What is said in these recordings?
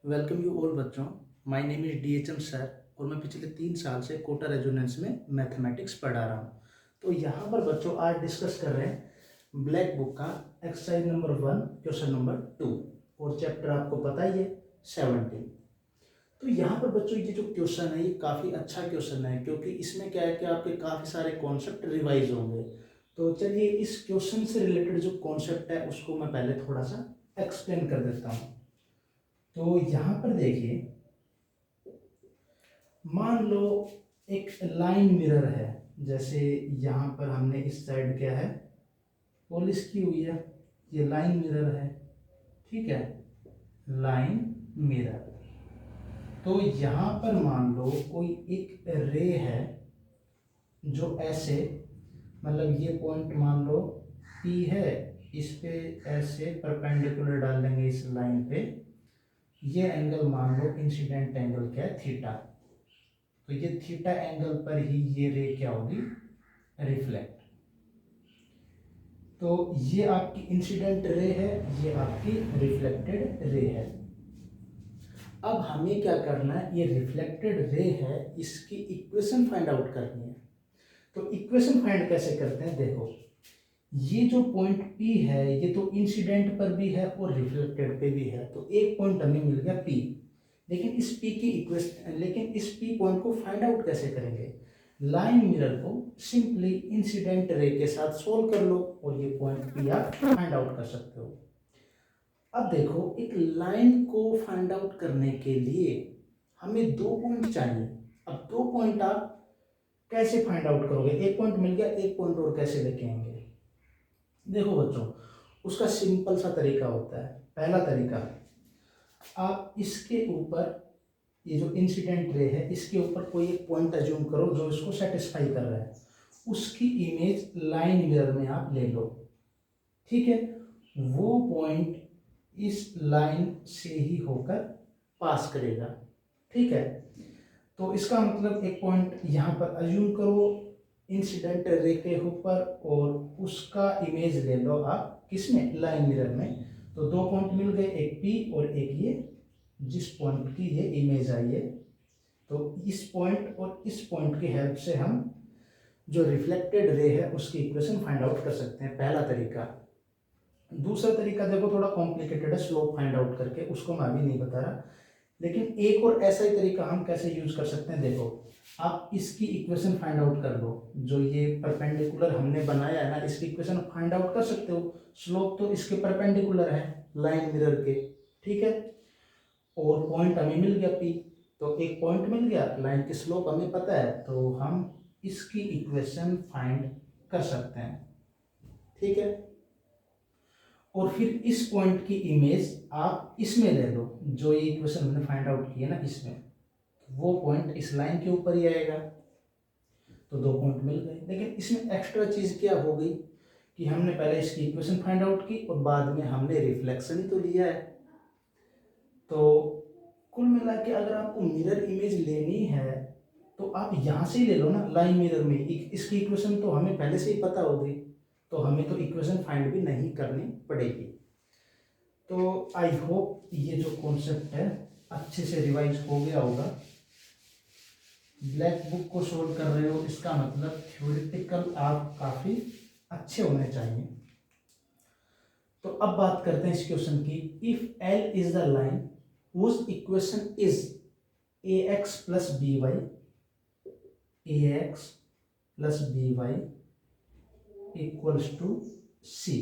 Welcome you all बच्चों। My name is DHM sir और मैं पिछले 3 साल से कोटा रेजोनेंस में मैथमेटिक्स पढ़ा रहा हूँ। तो यहाँ पर बच्चों आज डिस्कस कर रहे हैं ब्लैक बुक का एक्सरसाइज नंबर 1 क्वेश्चन नंबर 2 और चैप्टर आपको पता ही है 17। तो यहाँ पर बच्चों ये जो क्वेश्चन है ये काफ़ी अच्छा क्वेश्चन है क्योंकि इसमें क्या है कि आपके काफ़ी सारे कॉन्सेप्ट रिवाइज होंगे। तो चलिए इस क्वेश्चन से रिलेटेड जो कॉन्सेप्ट है उसको मैं पहले थोड़ा सा एक्सप्लेन कर देता हूँ। तो यहाँ पर देखिए, मान लो एक लाइन मिरर है। जैसे यहाँ पर हमने इस साइड क्या है, पॉलिश की हुई है, ये लाइन मिरर है, ठीक है, लाइन मिरर। तो यहाँ पर मान लो कोई एक रे है जो ऐसे, मतलब ये पॉइंट मान लो P है, इस पे ऐसे परपेंडिकुलर डाल देंगे इस लाइन पे। ये एंगल मान लो इंसिडेंट एंगल क्या है, थीटा। तो ये थीटा एंगल पर ही ये रे क्या होगी, रिफ्लेक्ट। तो ये आपकी इंसिडेंट रे है, ये आपकी रिफ्लेक्टेड रे है। अब हमें क्या करना है, ये रिफ्लेक्टेड रे है, इसकी इक्वेशन फाइंड आउट करनी है। तो इक्वेशन फाइंड कैसे करते हैं, देखो ये जो पॉइंट P है ये तो इंसिडेंट पर भी है और रिफ्लेक्टेड पे भी है। तो एक पॉइंट हमें मिल गया P, लेकिन इस P पॉइंट को फाइंड आउट कैसे करेंगे। लाइन मिरर को सिंपली इंसिडेंट रे के साथ सोल्व कर लो और ये पॉइंट P आप फाइंड आउट कर सकते हो। अब देखो एक लाइन को फाइंड आउट करने के लिए हमें 2 पॉइंट चाहिए। अब 2 पॉइंट आप कैसे फाइंड आउट करोगे, एक पॉइंट मिल गया, एक पॉइंट और कैसे लेके आएंगे। देखो बच्चों, उसका सिंपल सा तरीका होता है। पहला तरीका, आप इसके ऊपर ये जो इंसिडेंट रे है इसके ऊपर कोई एक पॉइंट अज्यूम करो जो इसको सेटिस्फाई कर रहा है, उसकी इमेज लाइन मिरर में आप ले लो, ठीक है। वो पॉइंट इस लाइन से ही होकर पास करेगा, ठीक है। तो इसका मतलब एक पॉइंट यहाँ पर अज्यूम करो इंसिडेंट रे के ऊपर और उसका इमेज ले लो आप किसमें, लाइन मिरर में। तो 2 पॉइंट मिल गए, एक P और एक ये जिस पॉइंट की ये इमेज आई है। तो इस पॉइंट और इस पॉइंट की हेल्प से हम जो रिफ्लेक्टेड रे है उसकी इक्वेशन फाइंड आउट कर सकते हैं, पहला तरीका। दूसरा तरीका देखो थोड़ा कॉम्प्लिकेटेड है, स्लोप फाइंड आउट करके, उसको मैं अभी नहीं बता रहा। लेकिन एक और ऐसा ही तरीका हम कैसे यूज कर सकते हैं, देखो आप इसकी इक्वेशन फाइंड आउट कर लो। जो ये परपेंडिकुलर हमने बनाया है ना, इसकी इक्वेशन फाइंड आउट कर सकते हो। स्लोप तो इसके परपेंडिकुलर है लाइन मिरर के, ठीक है। और पॉइंट हमें मिल गया P, तो एक पॉइंट मिल गया, लाइन की स्लोप हमें पता है, तो हम इसकी इक्वेशन फाइंड कर सकते हैं, ठीक है। और फिर इस पॉइंट की इमेज आप इसमें ले लो, जो ये इक्वेशन हमने फाइंड आउट की है ना इसमें, वो पॉइंट इस लाइन के ऊपर ही आएगा। तो 2 पॉइंट मिल गए। लेकिन इसमें एक्स्ट्रा चीज क्या हो गई कि हमने पहले इसकी इक्वेशन फाइंड आउट की और बाद में हमने रिफ्लेक्शन ही तो लिया है। तो कुल मिला के अगर आपको मिरर इमेज लेनी है तो आप यहाँ से ही ले लो ना, लाइन मिरर में। इसकी इक्वेशन तो हमें पहले से ही पता होगी, तो हमें तो इक्वेशन फाइंड भी नहीं करनी पड़ेगी। तो आई होप ये जो कॉन्सेप्ट है अच्छे से रिवाइज हो गया होगा। ब्लैक बुक को सोल्व कर रहे हो इसका मतलब थ्योरेटिकल आप काफ़ी अच्छे होने चाहिए। तो अब बात करते हैं इस क्वेश्चन की। If L is the line whose equation is ax plus by, ax plus by equals to C.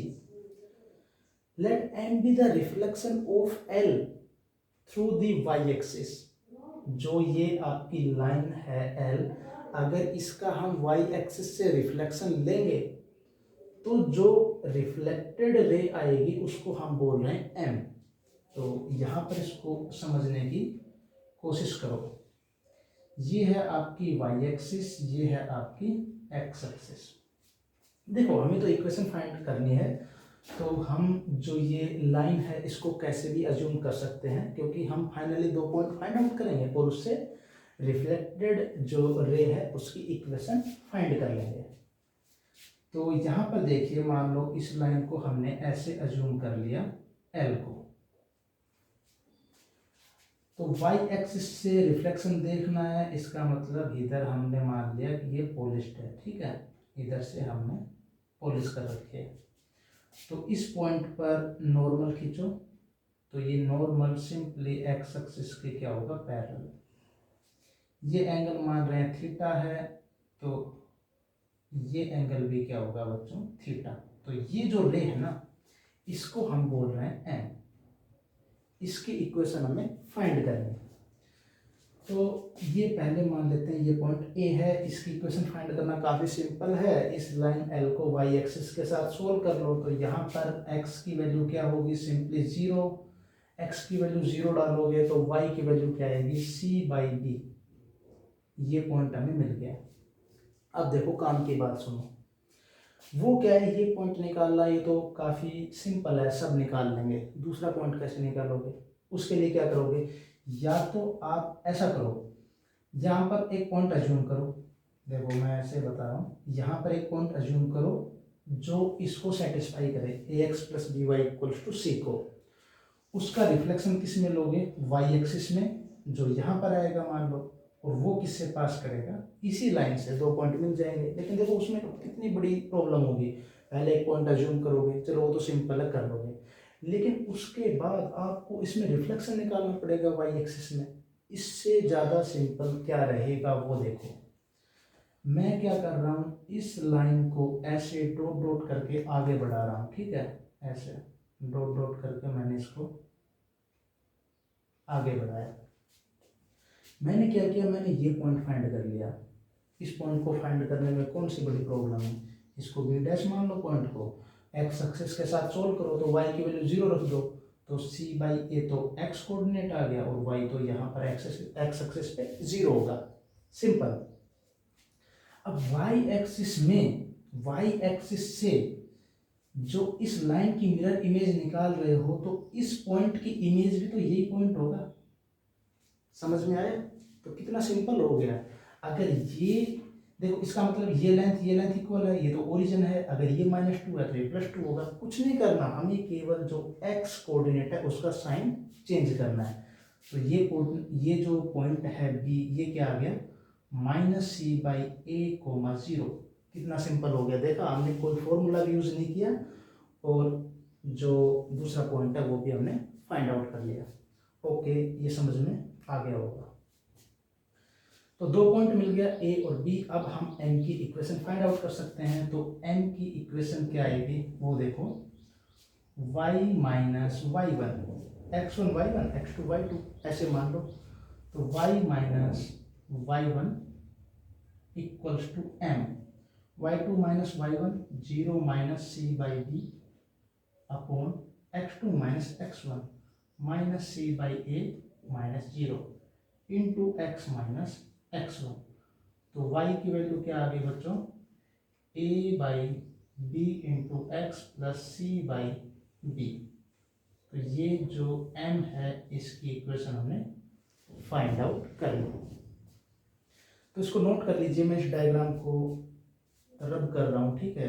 Let M be the reflection of L through the y-axis. जो ये आपकी लाइन है L, अगर इसका हम y-axis से reflection लेंगे तो जो रिफ्लेक्टेड रे आएगी उसको हम बोल रहे हैं M। तो यहाँ पर इसको समझने की कोशिश करो। ये है आपकी y-axis, ये है आपकी x-axis। देखो हमें तो इक्वेशन फाइंड करनी है, तो हम जो ये लाइन है इसको कैसे भी अज्यूम कर सकते हैं, क्योंकि हम फाइनली 2 पॉइंट फाइंड आउट करेंगे और उससे रिफ्लेक्टेड जो रे है उसकी इक्वेशन फाइंड कर लेंगे। तो यहाँ पर देखिए, मान लो इस लाइन को हमने ऐसे अज्यूम कर लिया L को। तो वाई एक्सिस से रिफ्लेक्शन देखना है, इसका मतलब इधर हमने मान लिया कि ये पॉलिश्ड है, ठीक है, इधर से हमने पॉलिश कर रखी है। तो इस पॉइंट पर नॉर्मल खींचो, तो ये नॉर्मल सिंपली एक्स एक्सिस के क्या होगा, पैरेलल। ये एंगल मान रहे हैं थीटा है, तो ये एंगल भी क्या होगा बच्चों, थीटा। तो ये जो रे है ना, इसको हम बोल रहे हैं एम। इसकी इक्वेशन हमें फाइंड करनी है। तो ये पहले मान लेते हैं ये पॉइंट ए है, इसकी इक्वेशन फाइंड करना काफ़ी सिंपल है। इस लाइन एल को वाई एक्सिस के साथ सोल्व कर लो। तो यहाँ पर एक्स की वैल्यू क्या होगी, सिंपली 0। एक्स की वैल्यू 0 डालोगे तो वाई की वैल्यू क्या आएगी, c/d। ये पॉइंट हमें मिल गया। अब देखो काम की बात सुनो, वो क्या है, ये पॉइंट निकालना ये तो काफ़ी सिंपल है, सब निकाल लेंगे। दूसरा पॉइंट कैसे निकालोगे, उसके लिए क्या करोगे, या तो आप ऐसा करो, यहाँ पर एक पॉइंट अज्यूम करो। देखो मैं ऐसे बता रहा हूँ, यहाँ पर एक पॉइंट अज्यूम करो जो इसको सेटिस्फाई करे, ax + by = c को। उसका रिफ्लेक्शन किस में लोगे, वाई एक्सिस में, जो यहाँ पर आएगा मान लो, और वो किससे पास करेगा, इसी लाइन से। 2 पॉइंट मिल जाएंगे। लेकिन देखो उसमें कितनी बड़ी प्रॉब्लम होगी, पहले एक पॉइंट अज्यूम करोगे, चलो वो तो सिंपल है, कर लोगे, लेकिन उसके बाद आपको इसमें रिफ्लेक्शन निकालना पड़ेगा वाई एक्सिस में। इससे ज़्यादा सिंपल क्या रहेगा वो देखो। मैं क्या कर रहा हूँ, इस लाइन को ऐसे डॉट डॉट करके आगे बढ़ा रहा हूँ, ठीक है, ऐसे डॉट डॉट करके मैंने इसको आगे बढ़ाया। मैंने क्या किया, मैंने ये पॉइंट फाइंड कर लिया। इस पॉइंट को फाइंड करने में कौन सी बड़ी प्रॉब्लम है, इसको बी डैश मान लो पॉइंट को, एक्स एक्सिस के साथ सोल्व करो तो वाई की वैल्यू 0 रख दो, तो c/a तो x कोऑर्डिनेट आ गया, और y तो यहाँ पर एक्स एक्सिस पे 0 होगा, सिंपल। अब y एक्सिस में, y एक्सिस से जो इस लाइन की मिरर इमेज निकाल रहे हो, तो इस पॉइंट की इमेज भी तो यही पॉइंट होगा। समझ में आया, तो कितना सिंपल हो गया। अगर ये देखो, इसका मतलब ये लेंथ इक्वल है, ये तो ओरिजिन है, अगर ये -2 है तो ये +2 होगा। कुछ नहीं करना, हमें केवल जो x कोऑर्डिनेट है उसका साइन चेंज करना है। तो ये जो पॉइंट है b, ये क्या आ गया, -c/a, 0। कितना सिंपल हो गया, देखा, हमने कोई फॉर्मूला भी यूज नहीं किया, और जो दूसरा पॉइंट है वो भी हमने फाइंड आउट कर लिया। ओके, ये समझ में आ गया होगा। तो 2 पॉइंट मिल गया ए और बी। अब हम m की इक्वेशन फाइंड आउट कर सकते हैं। तो m की इक्वेशन क्या आएगी वो देखो, y - y1, x1 y1 x2 y2 ऐसे मान लो। तो y - y1 = m, y2 - y1 0 - c/d upon x2 - x1 -c/a - 0 into x - x1। तो y की वैल्यू क्या आ गई बच्चों, a/b इंटू x + c/b। तो ये जो m है इसकी इक्वेशन हमने फाइंड आउट कर ली। तो इसको नोट कर लीजिए, मैं इस डायग्राम को रब कर रहा हूँ, ठीक है।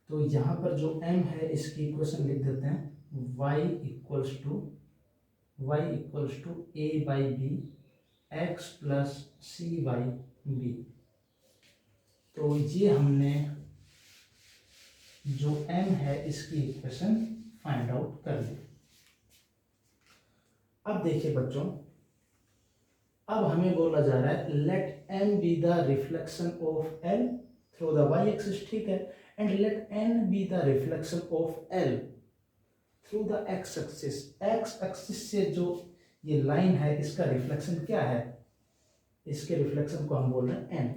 तो यहाँ पर जो m है इसकी इक्वेशन लिख देते हैं, y = a/b x + c/b। तो ये हमने जो m है इसकी इक्वेशन फाइंड आउट कर ली। अब देखिए बच्चों, अब हमें बोला जा रहा है let m be the reflection of l through the y axis, ठीक है, and let n be the reflection of l through the x axis. x axis से जो ये लाइन है इसका रिफ्लेक्शन क्या है, इसके रिफ्लेक्शन को हम बोल रहे हैं n।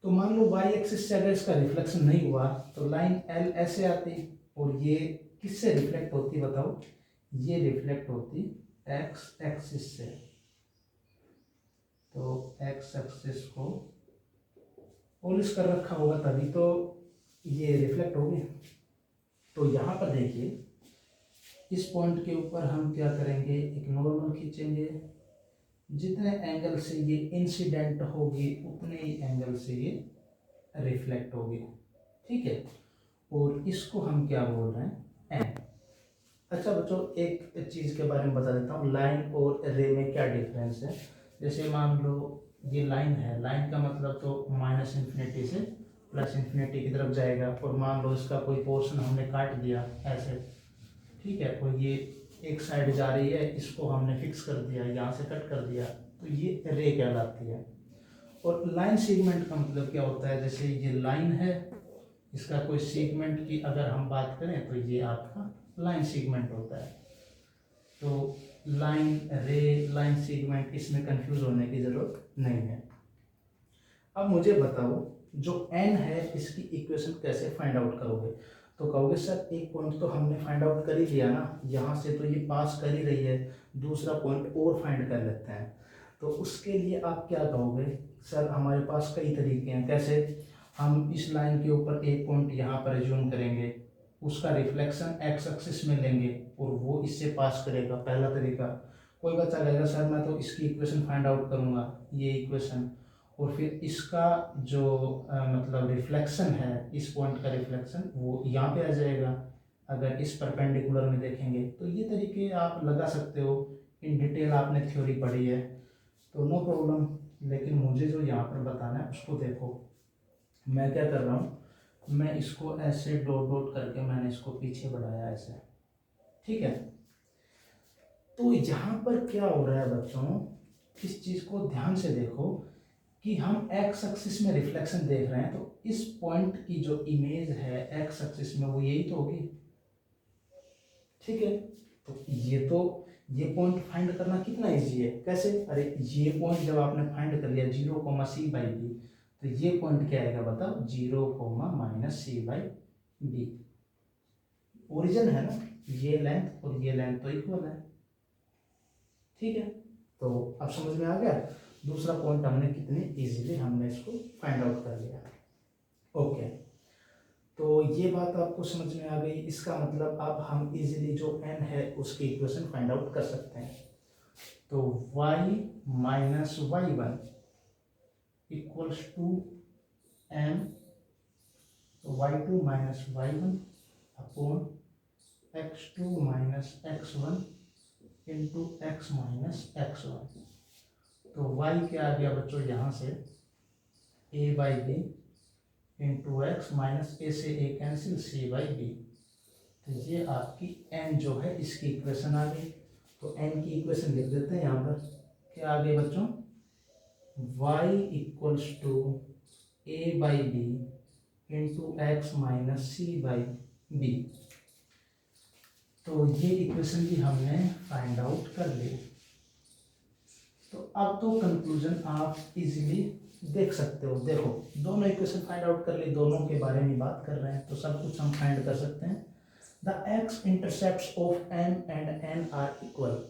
तो मान लो y एक्सिस से अगर इसका रिफ्लेक्शन नहीं हुआ तो लाइन l ऐसे आती, और ये किससे रिफ्लेक्ट होती बताओ, ये रिफ्लेक्ट होती x एक्सिस से। तो x एक्सिस को पॉलिश कर रखा होगा तभी तो ये रिफ्लेक्ट होगी। तो यहाँ पर देखिए, इस पॉइंट के ऊपर हम क्या करेंगे, एक नॉर्मल खींचेंगे, जितने एंगल से ये इंसिडेंट होगी उतने ही एंगल से ये रिफ्लेक्ट होगी, ठीक है। और इसको हम क्या बोल रहे हैं, एम। अच्छा बच्चों, एक चीज़ के बारे में बता देता हूँ, लाइन और रे में क्या डिफरेंस है। जैसे मान लो ये लाइन है, लाइन का मतलब तो माइनस इन्फिनिटी से प्लस इन्फिनिटी की तरफ जाएगा, और मान लो इसका कोई पोर्शन हमने काट दिया ऐसे, ठीक है, और ये एक साइड जा रही है, इसको हमने फिक्स कर दिया, यहाँ से कट कर दिया, तो ये रे कहलाती है। और लाइन सेगमेंट का मतलब क्या होता है, जैसे ये लाइन है, इसका कोई सेगमेंट की अगर हम बात करें तो ये आपका लाइन सेगमेंट होता है। तो लाइन रे, लाइन सेगमेंट, इसमें कंफ्यूज होने की जरूरत नहीं है। अब मुझे बताओ, जो n है इसकी इक्वेशन कैसे फाइंड आउट करोगे। तो कहोगे सर एक पॉइंट तो हमने फाइंड आउट कर ही लिया ना, यहाँ से तो ये पास कर ही रही है, दूसरा पॉइंट और फाइंड कर लेते हैं। तो उसके लिए आप क्या कहोगे, सर हमारे पास कई तरीके हैं। कैसे, हम इस लाइन के ऊपर एक पॉइंट यहाँ पर एज्यूम करेंगे, उसका रिफ्लेक्शन एक्स एक्सिस में लेंगे और वो इससे पास करेगा, पहला तरीका। कोई बच्चा कहेगा सर मैं तो इसकी इक्वेशन फाइंड आउट करूँगा, ये इक्वेशन, और फिर इसका जो मतलब रिफ्लेक्शन है, इस पॉइंट का रिफ्लेक्शन वो यहाँ पे आ जाएगा अगर इस परपेंडिकुलर में देखेंगे। तो ये तरीके आप लगा सकते हो, इन डिटेल आपने थ्योरी पढ़ी है तो नो प्रॉब्लम। लेकिन मुझे जो यहाँ पर बताना है उसको देखो, मैं क्या कर रहा हूँ, मैं इसको ऐसे डॉट डॉट करके मैंने इसको पीछे बढ़ाया ऐसे, ठीक है। तो यहाँ पर क्या हो रहा है बच्चों, इस चीज़ को ध्यान से देखो कि हम एक्स एक्सिस में रिफ्लेक्शन देख रहे हैं, तो इस पॉइंट की जो इमेज है एक्स एक्सिस में वो यही तो होगी, ठीक है। तो ये पॉइंट फाइंड करना कितना इजी है। कैसे, अरे ये पॉइंट जब आपने फाइंड कर लिया 0,c/b, तो ये पॉइंट क्या आएगा बताओ, 0,-c/b। ओरिजिन है ना, ये लेंथ और ये लेंथ तो इक्वल है, ठीक है। तो अब समझ में आ गया, दूसरा पॉइंट हमने कितने इजीली हमने इसको फाइंड आउट कर लिया। ओके, तो ये बात आपको समझ में आ गई। इसका मतलब अब हम इजीली जो n है उसकी इक्वेशन फाइंड आउट कर सकते हैं। तो y minus y1 equals to m, y2 minus y1 upon x2 minus x1 into x minus x1। तो y क्या आ गया बच्चों, यहाँ से a/b इंटू एक्स माइनस ए से ए कैंसिल c/b। तो ये आपकी n जो है इसकी इक्वेशन आ गई। तो n की इक्वेशन लिख देते हैं यहाँ पर, क्या आ गई बच्चों, y equals to a/b into x minus c/b। तो ये इक्वेशन भी हमने फाइंड आउट कर ली। तो अब तो कंक्लूजन आप इजीली देख सकते हो। देखो दोनों इक्वेशन फाइंड आउट कर ली, दोनों के बारे में बात कर रहे हैं, तो सब कुछ हम फाइंड कर सकते हैं। The x intercepts of m and n are equal.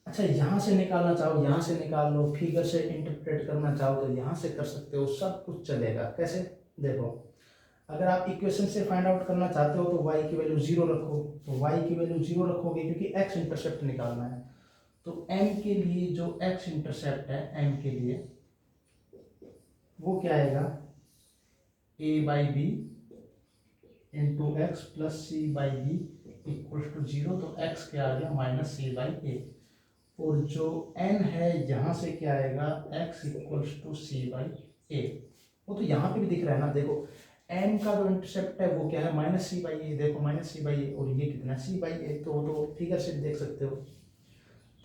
अच्छा, यहाँ से निकालना चाहो यहाँ से निकाल लो, फिगर से इंटरप्रेट करना चाहो तो यहाँ से कर सकते हो, सब कुछ चलेगा। कैसे, देखो अगर आप इक्वेशन से फाइंड आउट करना चाहते हो तो y की वैल्यू 0 रखो, तो y की वैल्यू 0 रखोगे क्योंकि x इंटरसेप्ट निकालना है। तो m के लिए जो x इंटरसेप्ट है m के लिए वो क्या आएगा, a/b into x plus c/b equal to 0। तो x क्या आ गया, माइनस c/a। और जो n है यहाँ से क्या आएगा, x इक्वल्स टू c/a। वो तो यहाँ पे भी दिख रहा है ना, देखो n का जो इंटरसेप्ट है वो क्या है, माइनस c/a। देखो माइनस c/a और ये कितना c/a, तो फिगर से देख सकते हो।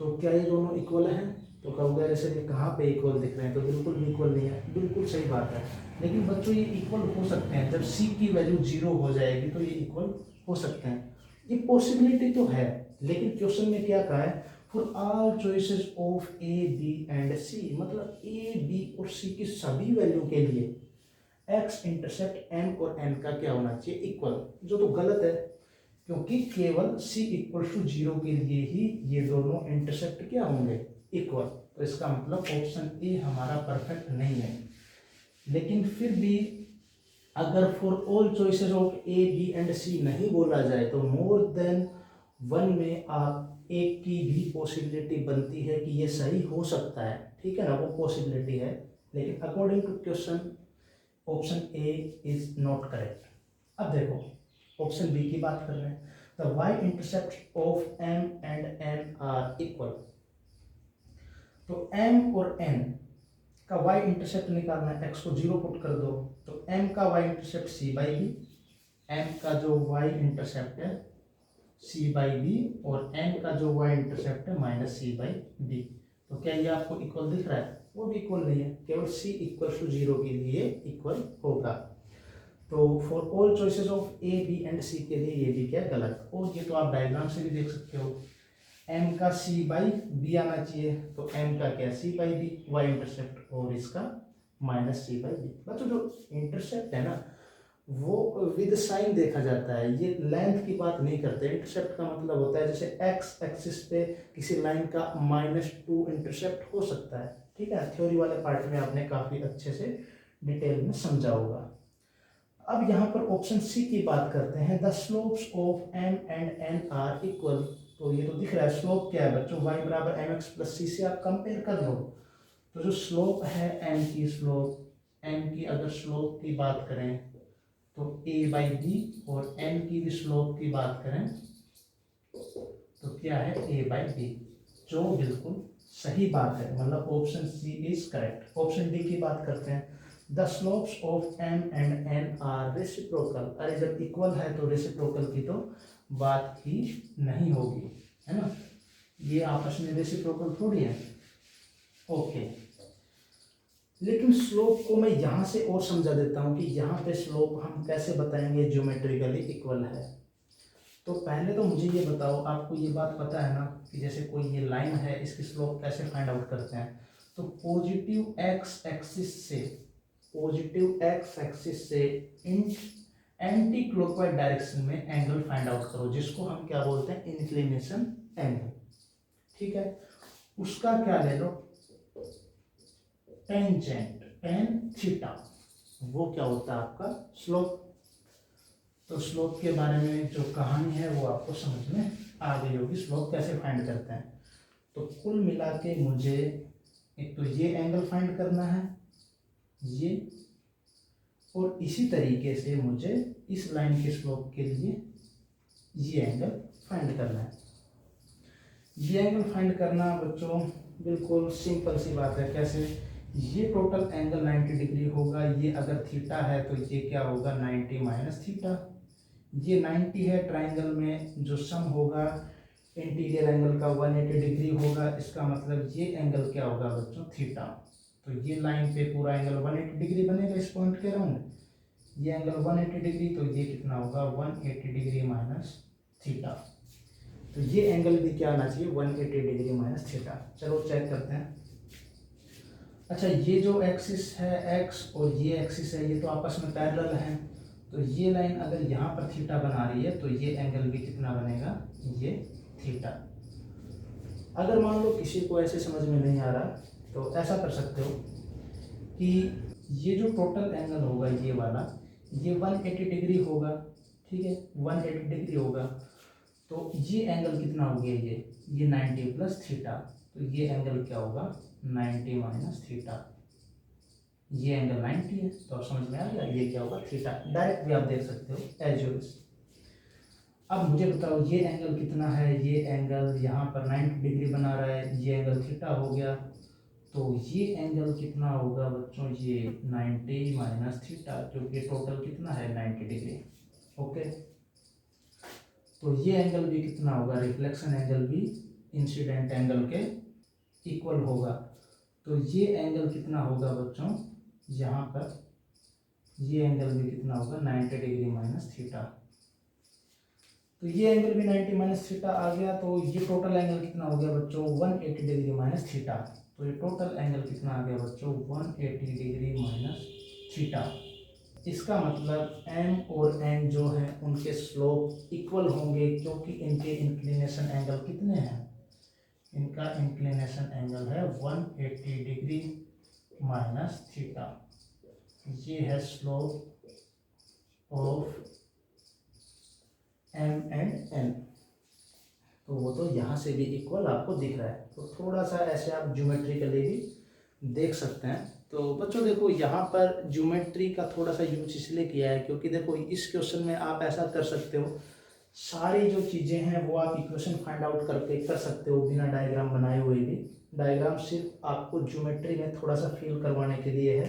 तो क्या ये दोनों इक्वल हैं, तो कहोगे जैसे ये कहाँ पे इक्वल दिख रहे हैं, तो बिल्कुल भी इक्वल नहीं है। बिल्कुल सही बात है, लेकिन बच्चों ये इक्वल हो सकते हैं, जब c की वैल्यू 0 हो जाएगी तो ये इक्वल हो सकते हैं। ये पॉसिबिलिटी तो है, लेकिन क्वेश्चन में क्या कहा है, for all choices of a b and c, मतलब a b और c की सभी वैल्यू के लिए x इंटरसेप्ट m और n का क्या होना चाहिए, इक्वल, जो तो गलत है क्योंकि केवल c इक्वल टू 0 के लिए ही ये दोनों इंटरसेप्ट क्या होंगे, इक्वल। तो इसका मतलब ऑप्शन ए हमारा परफेक्ट नहीं है। लेकिन फिर भी अगर for all choices of A B and C नहीं बोला जाए तो मोर देन वन में आप एक की भी पॉसिबिलिटी बनती है कि ये सही हो सकता है, ठीक है ना, वो पॉसिबिलिटी है। लेकिन according to question option A is not correct. अब देखो ऑप्शन बी की बात कर रहे हैं, the Y intercept of M and N are equal. तो एम और एन का वाई इंटरसेप्ट निकालना है, एक्स को 0 पुट कर दो, तो एम का Y intercept C by B, M का जो वाई इंटरसेप्ट है सी बाई बी, और एन का जो वाई इंटरसेप्ट है माइनस सी बाई बी। तो क्या ये आपको इक्वल दिख रहा है? वो भी इक्वल नहीं है, केवल सी इक्वल टू 0 के लिए इक्वल होगा। तो for all choices of A B and C के लिए ये भी क्या गलत। और ये तो आप डायग्राम से भी देख सकते हो, एम का सी बाई बी आना चाहिए, तो एम का क्या सी बाई बी वाई इंटरसेप्ट, और इसका माइनस सी बाई बी। बच्चों जो इंटरसेप्ट है ना वो विद साइन देखा जाता है, ये लेंथ की बात नहीं करते। इंटरसेप्ट का मतलब होता है जैसे एक्स एक्सिस पे किसी लाइन का -2 इंटरसेप्ट हो सकता है, ठीक है। थ्योरी वाले पार्ट में आपने काफी अच्छे से डिटेल में समझा होगा। अब यहाँ पर ऑप्शन सी की बात करते हैं, the slopes of M and N are equal. तो ये तो दिख रहा है स्लोप क्या है बच्चों, y बराबर एम एक्स प्लस सी से आप कंपेयर कर लो। तो जो स्लोप है एम की स्लोप, एम की अगर स्लोप की बात करें तो a बाई बी, और n की भी स्लोप की बात करें तो क्या है a बाई बी, जो बिल्कुल सही बात है, मतलब option C is correct. Option D की बात करते हैं, the slopes of m and n are reciprocal. अरे जब इक्वल है तो रेसिप्रोकल की तो बात ही नहीं होगी, है ना, ये आपस में रेसिप्रोकल थोड़ी है। ओके, लेकिन स्लोप को मैं यहाँ से और समझा देता हूँ कि यहाँ पे स्लोप हम कैसे बताएंगे ज्योमेट्रिकली इक्वल है। तो पहले तो मुझे ये बताओ, आपको ये बात पता है ना कि जैसे कोई ये लाइन है, इसकी स्लोप कैसे फाइंड आउट करते हैं। तो पॉजिटिव एक्स एक्सिस से एंटी क्लॉकवाइज डायरेक्शन में एंगल फाइंड आउट करो, जिसको हम क्या बोलते हैं, इंक्लिनेशन एंगल, ठीक है। उसका क्या ले लो, टेंजेंट टेन थीटा, वो क्या होता है आपका स्लोप। तो स्लोप के बारे में जो कहानी है वो आपको समझ में आ गई होगी, स्लोप कैसे फाइंड करते हैं। तो कुल मिला के मुझे एक तो ये एंगल फाइंड करना है, ये, और इसी तरीके से मुझे इस लाइन के स्लोप के लिए ये एंगल फाइंड करना है। ये एंगल फाइंड करना बच्चों बिल्कुल सिंपल सी बात है। कैसे, ये टोटल एंगल 90 डिग्री होगा, ये अगर थीटा है तो ये क्या होगा 90 माइनस थीटा, ये 90 है, ट्राइंगल में जो सम होगा इंटीरियर एंगल का 180 डिग्री होगा, इसका मतलब ये एंगल क्या होगा बच्चों, थीटा। तो ये लाइन पे पूरा एंगल 180 डिग्री बनेगा इस पॉइंट के अराउंड, ये एंगल 180 डिग्री, तो ये कितना होगा 180 डिग्री माइनस थीटा। तो ये एंगल भी क्या आना चाहिए 180 डिग्री माइनस थीटा। चलो चेक करते हैं। अच्छा, ये जो एक्सिस है एक्स और ये एक्सिस है, ये तो आपस में पैरेलल हैं, तो ये लाइन अगर यहाँ पर थीटा बना रही है तो ये एंगल भी कितना बनेगा, ये थीटा। अगर मान लो किसी को ऐसे समझ में नहीं आ रहा तो ऐसा कर सकते हो कि ये जो टोटल एंगल होगा ये वाला, ये 180 डिग्री होगा, ठीक है, 180 डिग्री होगा। तो ये एंगल कितना हो गया, ये 90 प्लस थीटा, तो ये एंगल क्या होगा 90 माइनस थीटा। ये एंगल 90 है, तो आप समझ में आ गया ये क्या होगा थीटा। डायरेक्ट भी आप देख सकते हो एज यूज। अब मुझे बताओ ये एंगल कितना है, ये एंगल यहाँ पर 90 डिग्री बना रहा है, ये एंगल थीटा हो गया, तो ये एंगल कितना होगा बच्चों, ये 90 माइनस थीटा, क्योंकि टोटल कितना है 90 डिग्री। ओके, तो ये एंगल भी कितना होगा, रिफ्लेक्शन एंगल भी इंसिडेंट एंगल के इक्वल होगा। तो ये एंगल कितना होगा बच्चों, यहाँ पर ये एंगल भी कितना होगा 90 डिग्री माइनस थीटा। तो ये एंगल भी 90 माइनस थीटा आ गया, तो ये टोटल एंगल कितना हो गया बच्चों 180 डिग्री माइनस थीटा। तो ये टोटल एंगल कितना आ गया बच्चों 180 डिग्री माइनस थीटा। इसका मतलब m और n जो है उनके स्लोप इक्वल होंगे, क्योंकि इनके इंक्लिनेशन एंगल कितने हैं, इनका इंक्लिनेशन एंगल है 180 डिग्री माइनस थीटा। ये है slope of m and n। तो वो तो यहाँ से भी इक्वल आपको दिख रहा है, तो थोड़ा सा ऐसे आप ज्योमेट्रिकली भी देख सकते हैं। तो बच्चों देखो यहाँ पर ज्योमेट्री का थोड़ा सा यूज इसलिए किया है क्योंकि देखो इस क्वेश्चन में आप ऐसा कर सकते हो सारी जो चीज़ें हैं वो आप इक्वेशन फाइंड आउट करके कर सकते हो बिना डायग्राम बनाए हुए भी। डायग्राम सिर्फ आपको ज्योमेट्री में थोड़ा सा फील करवाने के लिए है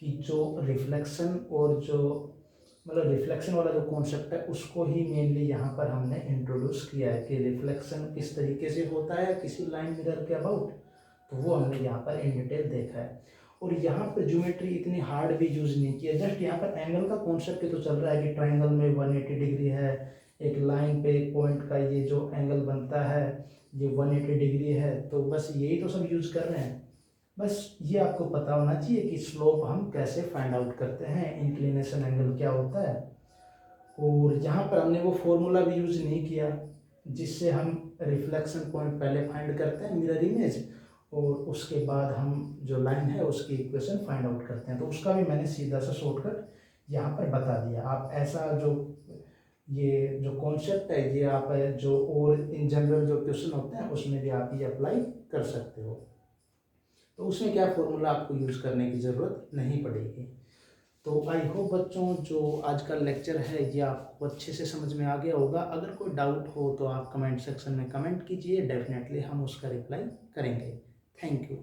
कि जो रिफ्लेक्शन और जो मतलब रिफ्लेक्शन वाला जो कॉन्सेप्ट है उसको ही मेनली यहाँ पर हमने इंट्रोड्यूस किया है कि रिफ्लेक्शन किस तरीके से होता है किसी लाइन मिरर के अबाउट, तो वो हमने यहाँ पर इन डिटेल देखा है। और यहाँ पर ज्योमेट्री इतनी हार्ड भी यूज़ नहीं किया, जस्ट यहाँ पर एंगल का कॉन्सेप्ट ही तो चल रहा है कि ट्राइंगल में 180 डिग्री है, एक लाइन पे एक पॉइंट का ये जो एंगल बनता है ये 180 डिग्री है, तो बस यही तो सब यूज़ कर रहे हैं। बस ये आपको पता होना चाहिए कि स्लोप हम कैसे फाइंड आउट करते हैं, इंक्लिनेशन एंगल क्या होता है। और यहाँ पर हमने वो फॉर्मूला भी यूज़ नहीं किया जिससे हम रिफ्लेक्शन पॉइंट पहले फाइंड करते हैं मिरर इमेज और उसके बाद हम जो लाइन है उसकी इक्वेशन फाइंड आउट करते हैं, तो उसका भी मैंने सीधा सा शॉर्टकट यहाँ पर बता दिया। आप ऐसा जो ये जो कॉन्सेप्ट है ये आप जो और इन जनरल जो क्वेश्चन होते हैं उसमें भी आप ये अप्लाई कर सकते हो, तो उसमें क्या फॉर्मूला आपको यूज़ करने की ज़रूरत नहीं पड़ेगी। तो आई होप बच्चों जो आज का लेक्चर है ये आपको अच्छे से समझ में आ गया होगा। अगर कोई डाउट हो तो आप कमेंट सेक्शन में कमेंट कीजिए, डेफिनेटली हम उसका रिप्लाई करेंगे। Thank you.